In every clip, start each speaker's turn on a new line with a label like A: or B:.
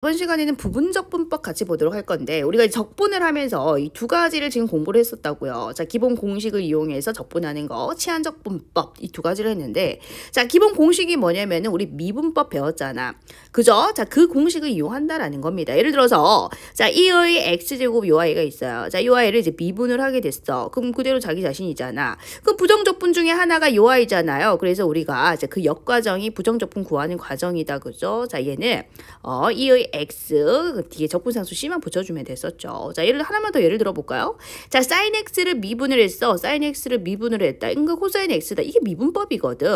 A: 이번 시간에는 부분적 분법 같이 보도록 할 건데 우리가 적분을 하면서 이 두 가지를 지금 공부를 했었다고요. 자, 기본 공식을 이용해서 적분하는 거, 치환적 분법 이 두 가지를 했는데 자, 기본 공식이 뭐냐면은 우리 미분법 배웠잖아. 그죠? 자, 그 공식을 이용한다라는 겁니다. 예를 들어서 자, 이의 x제곱 요 아이가 있어요. 자, 요 아이를 이제 미분을 하게 됐어. 그럼 그대로 자기 자신이잖아. 그럼 부정적분 중에 하나가 요 아이잖아요. 그래서 우리가 이제 그 역과정이 부정적분 구하는 과정이다. 그죠? 자, 얘는 이의 x 뒤에 적분상수 c만 붙여주면 됐었죠. 자, 하나만 더 예를 들어볼까요? 자, sin x를 미분을 했어. sin x를 미분을 했다. 이거 코사인 x다. 이게 미분법이거든.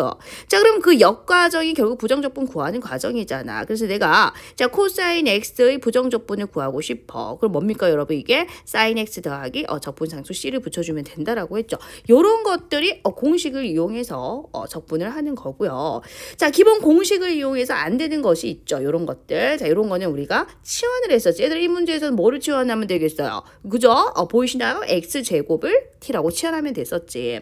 A: 자, 그럼 그 역과정이 결국 부정적분 구하는 과정이잖아. 그래서 내가 자, 코사인 x의 부정적분을 구하고 싶어. 그럼 뭡니까, 여러분? 이게 sin x 더하기 적분상수 c를 붙여주면 된다라고 했죠. 요런 것들이 공식을 이용해서 적분을 하는 거고요. 자, 기본 공식을 이용해서 안 되는 것이 있죠. 요런 것들. 자, 요런 거는 우리가 치환을 했었지. 얘들 이 문제에서는 뭐를 치환하면 되겠어요? 그죠? 보이시나요? x제곱을 t라고 치환하면 됐었지.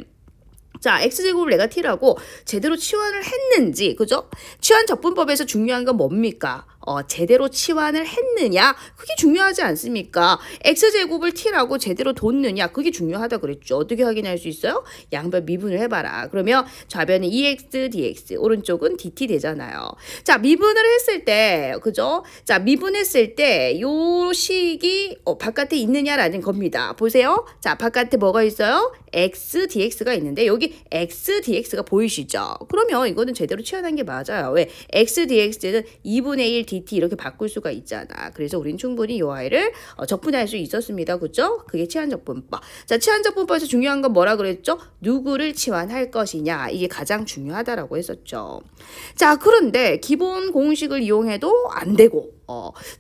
A: 자, x제곱을 내가 t라고 제대로 치환을 했는지, 그죠? 치환 적분법에서 중요한 건 뭡니까? 제대로 치환을 했느냐? 그게 중요하지 않습니까? x제곱을 t라고 제대로 뒀느냐? 그게 중요하다 그랬죠. 어떻게 확인할 수 있어요? 양변 미분을 해봐라. 그러면 좌변은 2x dx, 오른쪽은 dt 되잖아요. 자, 미분을 했을 때, 그죠? 자, 미분했을 때 요 식이 바깥에 있느냐라는 겁니다. 보세요. 자, 바깥에 뭐가 있어요? x dx가 있는데 여기 x dx가 보이시죠? 그러면 이거는 제대로 치환한 게 맞아요. 왜? x dx는 2분의 1 dt 이렇게 바꿀 수가 있잖아. 그래서 우린 충분히 이 아이를 적분할 수 있었습니다. 그죠? 그게 치환적분법. 자, 치환적분법에서 중요한 건 뭐라 그랬죠? 누구를 치환할 것이냐. 이게 가장 중요하다라고 했었죠. 자, 그런데 기본 공식을 이용해도 안 되고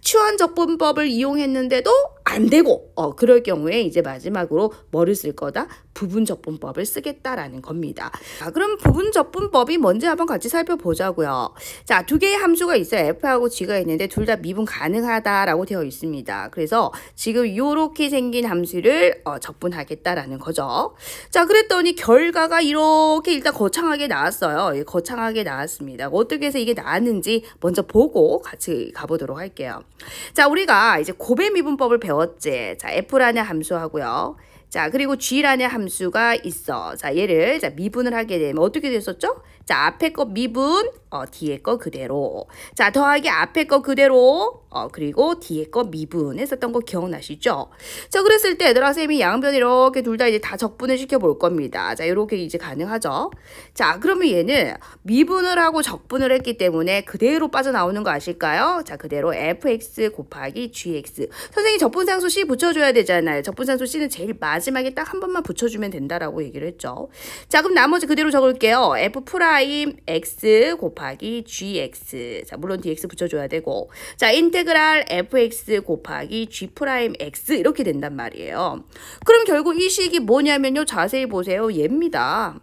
A: 치환적분법을 이용했는데도 안 되고 그럴 경우에 이제 마지막으로 뭐를 쓸 거다? 부분적분법을 쓰겠다라는 겁니다. 자, 그럼 부분적분법이 뭔지 한번 같이 살펴보자고요. 자, 두 개의 함수가 있어요. f하고 g가 있는데 둘 다 미분 가능하다라고 되어 있습니다. 그래서 지금 이렇게 생긴 함수를 적분하겠다라는 거죠. 자, 그랬더니 결과가 이렇게 일단 거창하게 나왔어요. 예, 거창하게 나왔습니다. 어떻게 해서 이게 나왔는지 먼저 보고 같이 가보도록 할게요. 자, 우리가 이제 곱의 미분법을 배웠지. 자, f라는 함수하고요. 자, 그리고 g라는 함수가 있어. 자, 얘를 자, 미분을 하게 되면 어떻게 됐었죠? 자, 앞에 거 미분, 뒤에 거 그대로. 자, 더하기 앞에 거 그대로, 그리고 뒤에 거 미분 했었던 거 기억나시죠? 자, 그랬을 때 얘들아, 쌤이 양변 이렇게 둘 다 이제 다 적분을 시켜볼 겁니다. 자, 이렇게 이제 가능하죠? 자, 그러면 얘는 미분을 하고 적분을 했기 때문에 그대로 빠져나오는 거 아실까요? 자, 그대로 fx 곱하기 gx. 선생님 적분상수 c 붙여줘야 되잖아요. 적분상수 c는 제일 마지막에 딱 한 번만 붙여주면 된다라고 얘기를 했죠. 자, 그럼 나머지 그대로 적을게요. f 프라임 x 곱하기 gx. 자, 물론 dx 붙여줘야 되고. 자, 인테그랄 fx 곱하기 g 프라임 x 이렇게 된단 말이에요. 그럼 결국 이 식이 뭐냐면요. 자세히 보세요. 얘입니다.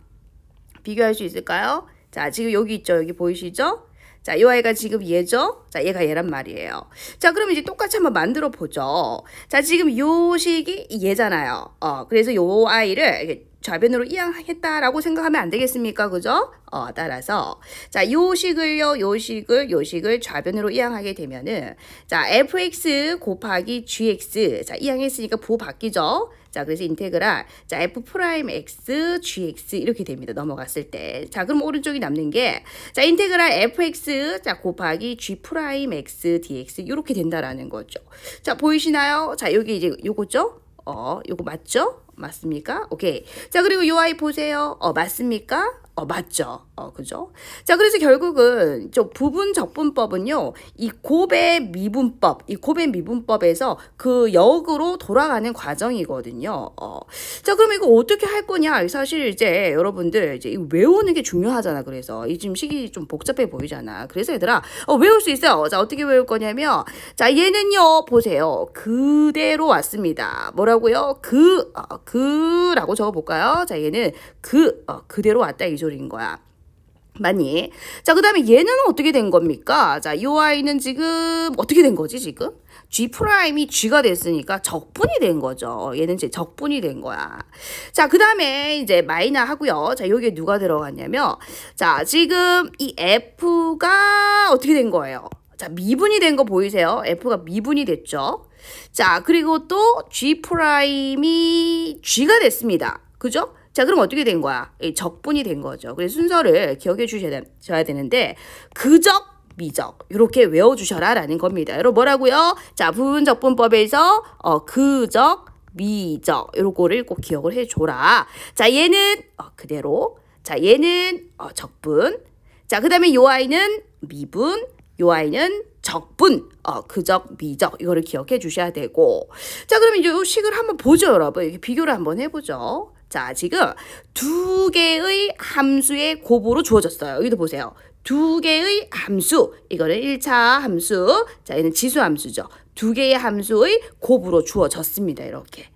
A: 비교할 수 있을까요? 자, 지금 여기 있죠. 여기 보이시죠? 자, 이 아이가 지금 얘죠? 자, 얘가 얘란 말이에요. 자, 그럼 이제 똑같이 한번 만들어 보죠. 자, 지금 요 식이 얘잖아요. 그래서 요 아이를 좌변으로 이항했다라고 생각하면 안 되겠습니까? 그죠? 따라서 자, 요 식을 좌변으로 이항하게 되면은 자, fx 곱하기 gx. 자, 이항했으니까 부호 바뀌죠? 자, 그래서 인테그랄 자, f 프라임 x gx 이렇게 됩니다. 넘어갔을 때. 자, 그럼 오른쪽이 남는 게 자, 인테그랄 fx 자, 곱하기 g 프라임 x dx 이렇게 된다라는 거죠. 자, 보이시나요? 자, 여기 이제 요거죠? 요거 맞죠? 맞습니까? 오케이. 자, 그리고 요 아이 보세요. 맞습니까? 맞죠? 그죠? 자, 그래서 결국은 좀 부분 적분법은요, 이 곱의 미분법에서 그 역으로 돌아가는 과정이거든요. 자, 그럼 이거 어떻게 할 거냐? 사실 이제 여러분들 이제 이거 외우는 게 중요하잖아. 그래서 이 지금 식이 좀 복잡해 보이잖아. 그래서 얘들아, 외울 수 있어요. 자, 어떻게 외울 거냐면, 자, 얘는요, 보세요. 그대로 왔습니다. 뭐라고요? 그라고 적어볼까요? 자, 얘는 그대로 왔다 이 소리인 거야. 맞니? 자, 그 다음에 얘는 어떻게 된 겁니까? 자, 이 아이는 지금 어떻게 된 거지, 지금? G 프라임이 G가 됐으니까 적분이 된 거죠. 얘는 이제 적분이 된 거야. 자, 그 다음에 이제 마이너 하고요. 자, 여기에 누가 들어갔냐면, 자, 지금 이 F가 어떻게 된 거예요? 자, 미분이 된 거 보이세요? F가 미분이 됐죠? 자, 그리고 또 G 프라임이 G가 됐습니다. 그죠? 자, 그럼 어떻게 된 거야? 적분이 된 거죠. 그래서 순서를 기억해 주셔야 되는데, 그적, 미적 이렇게 외워주셔라 라는 겁니다. 여러분 뭐라고요? 자, 부분적분법에서 그적, 미적 요거를 꼭 기억을 해줘라. 자, 얘는 그대로. 자, 얘는 적분. 자, 그 다음에 요 아이는 미분. 요 아이는 적분. 그적, 미적 이거를 기억해 주셔야 되고. 자, 그러면 이제 요 식을 한번 보죠, 여러분. 이렇게 비교를 한번 해보죠. 자, 지금 두 개의 함수의 곱으로 주어졌어요. 여기도 보세요. 두 개의 함수, 이거는 1차 함수, 자, 얘는 지수 함수죠. 두 개의 함수의 곱으로 주어졌습니다. 이렇게.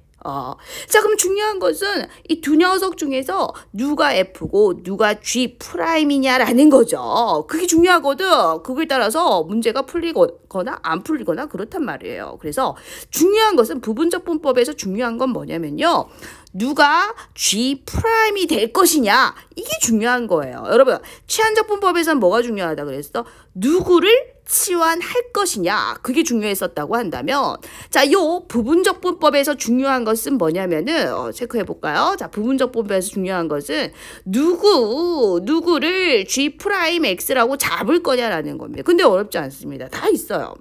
A: 자, 그럼 중요한 것은 이 두 녀석 중에서 누가 F고 누가 G 프라임이냐라는 거죠. 그게 중요하거든. 그거에 따라서 문제가 풀리거나 안 풀리거나 그렇단 말이에요. 그래서 중요한 것은 부분적분법에서 중요한 건 뭐냐면요. 누가 G 프라임이 될 것이냐 이게 중요한 거예요. 여러분 치환적분법에서는 뭐가 중요하다 그랬어? 누구를 치환할 것이냐 그게 중요했었다고 한다면 자, 요 부분적분법에서 중요한 것은 뭐냐면은 체크해 볼까요? 자, 부분적분법에서 중요한 것은 누구를 G 프라임 X라고 잡을 거냐라는 겁니다. 근데 어렵지 않습니다. 다 있어요.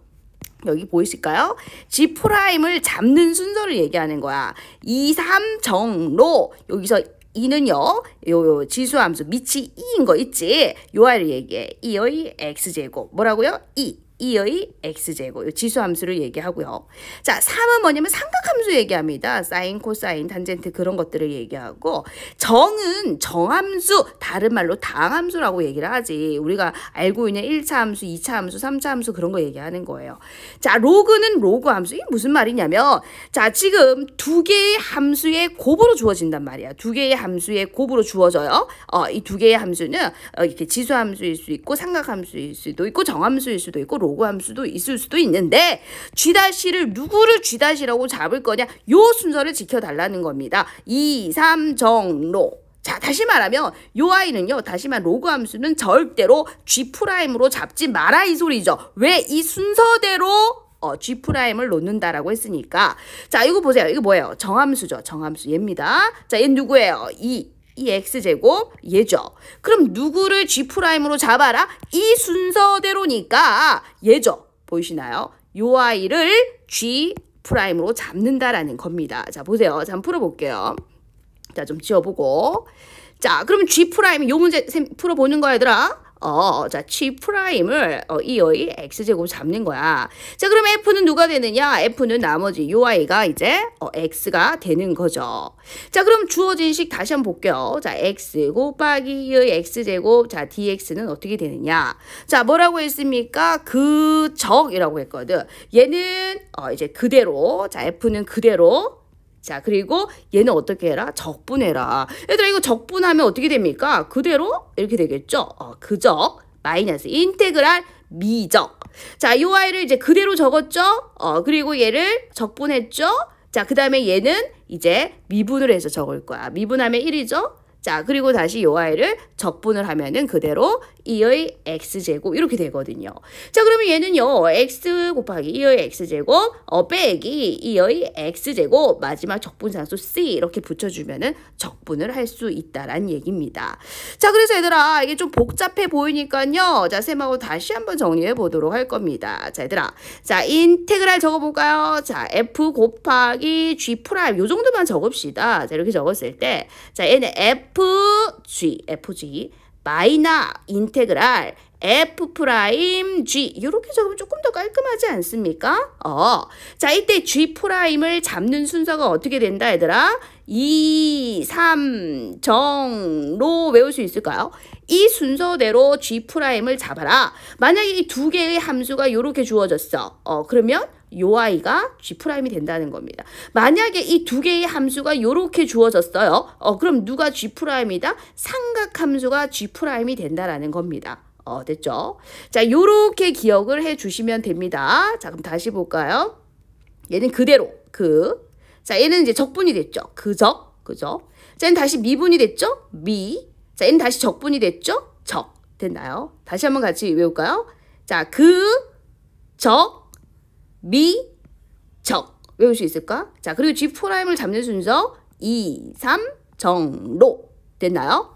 A: 여기 보이실까요? G 프라임을 잡는 순서를 얘기하는 거야. 2, 3 정로. 여기서 2는요. 요 지수함수 밑이 2인 거 있지? 요 아이를 얘기해. 2의 x제곱. 뭐라고요? 2의 x제곱. 요 지수함수를 얘기하고요. 자, 3은 뭐냐면 삼각함수 얘기합니다. 사인, 코사인, 탄젠트 그런 것들을 얘기하고 정은 정함수, 다른 말로 당함수라고 얘기를 하지. 우리가 알고 있는 1차 함수, 2차 함수, 3차 함수 그런 거 얘기하는 거예요. 자, 로그는 로그 함수. 이게 무슨 말이냐면 자, 지금 두 개의 함수의 곱으로 주어진단 말이야. 두 개의 함수의 곱으로 주어져요. 이 두 개의 함수는 이렇게 지수함수일 수 있고 삼각함수일 수도 있고 정함수일 수도 있고 로그 함수도 있을 수도 있는데 G'를 누구를 G'라고 잡을 거냐 요 순서를 지켜달라는 겁니다. 2, 3 정로. 자, 다시 말하면 요 아이는요. 다시 말하면 로그 함수는 절대로 G 프라임으로 잡지 마라 이 소리죠. 왜? 이 순서대로 G 프라임을 놓는다라고 했으니까. 자, 이거 보세요. 이거 뭐예요? 정함수죠. 정함수 얘입니다. 자, 얘는 누구예요? 이 x제곱 얘죠. 그럼 누구를 G 프라임으로 잡아라? 이 순서대로니까 얘죠. 보이시나요? 요 아이를 G 프라임으로 잡는다라는 겁니다. 자, 보세요. 자, 한번 풀어볼게요. 자, 좀 지워보고. 자, 그러면 G 프라임 요 문제 풀어보는 거야, 얘들아. 자, G 프라임을 이의 x제곱 잡는 거야. 자, 그럼 F는 누가 되느냐? F는 나머지 요 아이가 이제 x가 되는 거죠. 자, 그럼 주어진 식 다시 한번 볼게요. 자, x 곱하기 이의 x제곱. 자, dx는 어떻게 되느냐? 자, 뭐라고 했습니까? 그적이라고 했거든. 얘는 이제 그대로. 자, F는 그대로. 자, 그리고 얘는 어떻게 해라? 적분해라. 얘들아, 이거 적분하면 어떻게 됩니까? 그대로 이렇게 되겠죠? 그적 마이너스 인테그랄 미적. 자, 요 아이를 이제 그대로 적었죠? 그리고 얘를 적분했죠? 자, 그 다음에 얘는 이제 미분을 해서 적을 거야. 미분하면 1이죠? 자, 그리고 다시 요 아이를 적분을 하면은 그대로 2의 x제곱 이렇게 되거든요. 자, 그러면 얘는요. x 곱하기 2의 x제곱 빼기 2의 x제곱 마지막 적분상수 c 이렇게 붙여주면은 적분을 할 수 있다란 얘기입니다. 자, 그래서 얘들아 이게 좀 복잡해 보이니까요. 자, 쌤하고 다시 한번 정리해 보도록 할 겁니다. 자, 얘들아. 자, 인테그랄 적어볼까요? 자, f 곱하기 g 프라임 요 정도만 적읍시다. 자, 이렇게 적었을 때 자, 얘는 FG 마이너 인테그랄 F 프라임 G 이렇게 적으면 조금 더 깔끔하지 않습니까? 자, 이때 G 프라임을 잡는 순서가 어떻게 된다 얘들아? 2, 3 정로 외울 수 있을까요? 이 순서대로 G 프라임을 잡아라. 만약에 이 두 개의 함수가 이렇게 주어졌어. 그러면 요 아이가 G 프라임이 된다는 겁니다. 만약에 이 두 개의 함수가 요렇게 주어졌어요. 그럼 누가 G 프라임이다? 삼각함수가 G 프라임이 된다라는 겁니다. 됐죠? 자, 요렇게 기억을 해 주시면 됩니다. 자, 그럼 다시 볼까요? 얘는 그대로 자, 얘는 이제 적분이 됐죠. 그죠? 자, 얘는 다시 미분이 됐죠? 자, 얘는 다시 적분이 됐죠? 됐나요? 다시 한번 같이 외울까요? 자, 적, 미, 적. 외울 수 있을까? 자, 그리고 G'을 잡는 순서 2, 3, 정로. 됐나요?